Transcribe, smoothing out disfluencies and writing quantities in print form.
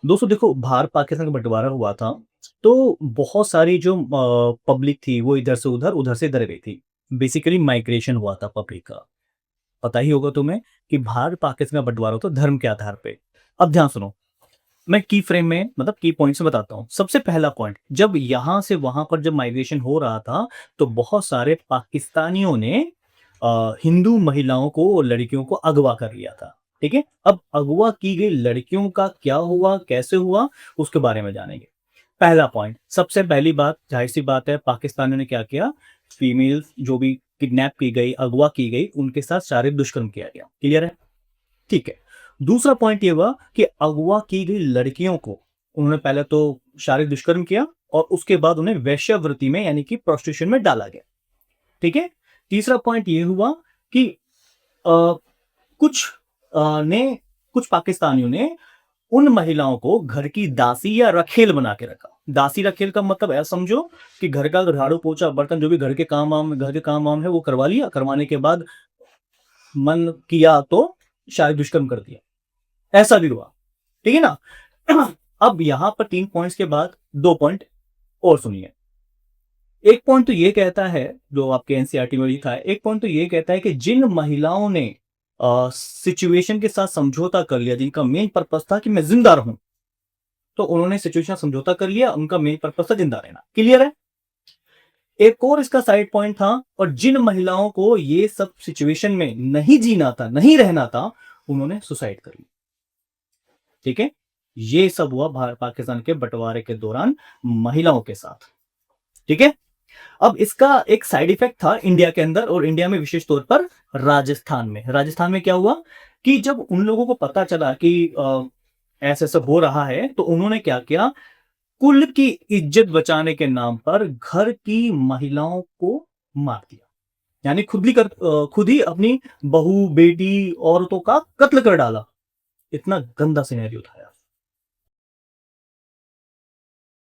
दोस्तों देखो, भारत पाकिस्तान का बँटवारा हुआ था, तो बहुत सारी जो पब्लिक थी वो इधर से उधर, उधर से इधर गई थी। बेसिकली माइग्रेशन हुआ था पब्लिक का। पता ही होगा तुम्हें कि भारत पाकिस्तान का बँटवारा हुआ था धर्म के आधार पे। अब ध्यान सुनो, मैं की फ्रेम में मतलब की पॉइंट्स में बताता हूँ। सबसे पहला पॉइंट, जब यहाँ से वहाँ पर जब माइग्रेशन हो रहा था, तो बहुत सारे पाकिस्तानियों ने हिंदू महिलाओं को और लड़कियों को अगवा कर लिया था। ठीक है? अब अगवा की गई लड़कियों का क्या हुआ, कैसे हुआ, उसके बारे में जानेंगे। पहला पॉइंट, सबसे पहली बात, ज़ाहिर-सी बात है, पाकिस्तानियों ने क्या किया, फीमेल्स जो भी किडनैप की गई, अगवा की गई, उनके साथ शारीरिक दुष्कर्म किया गया। क्लियर है? ठीक है। दूसरा पॉइंट ये हुआ कि अगवा की गई लड़कियों को उन्होंने पहले तो शारीरिक दुष्कर्म किया और उसके बाद उन्हें वेश्यावृत्ति में यानी कि प्रोस्टिट्यूशन में डाला गया। ठीक है? तीसरा पॉइंट ये हुआ कि अ, कुछ ने कुछ पाकिस्तानियों ने उन महिलाओं को घर की दासी या रखेल बना के रखा। दासी रखेल का मतलब ऐसा समझो कि घर का झाड़ू, पोछा, बर्तन जो भी घर के काम-वाम है वो करवा लिया, करवाने के बाद मन किया तो शारीरिक दुष्कर्म कर दिया। ऐसा भी हुआ। ठीक है ना? अब यहां पर 3 पॉइंट्स के बाद 2 पॉइंट और सुनिए। एक पॉइंट तो ये कहता है, जो आपके एनसीईआरटी में लिखा है, एक पॉइंट तो ये कहता है कि जिन महिलाओं ने सिचुएशन के साथ समझौता कर लिया, जिनका मेन पर्पस था कि मैं जिंदा रहूं, तो उन्होंने सिचुएशन समझौता कर लिया, उनका मेन पर्पस था जिंदा रहना। क्लियर है? एक और इसका साइड पॉइंट था, और जिन महिलाओं को ये सब सिचुएशन में नहीं जीना था, नहीं रहना था, उन्होंने सुसाइड कर लिया। ठीक है? ये सब हुआ भारत पाकिस्तान के बंटवारे के दौरान महिलाओं के साथ। ठीक है? अब इसका एक साइड इफेक्ट था इंडिया के अंदर, और इंडिया में विशेष तौर पर राजस्थान में। राजस्थान में क्या हुआ कि जब उन लोगों को पता चला कि ऐसा सब हो रहा है, तो उन्होंने क्या किया, कुल की इज्जत बचाने के नाम पर घर की महिलाओं को मार दिया। यानी खुद ही अपनी बहू, बेटी, औरतों का कत्ल कर डाला। इतना गंदा सिनेरियो था यार।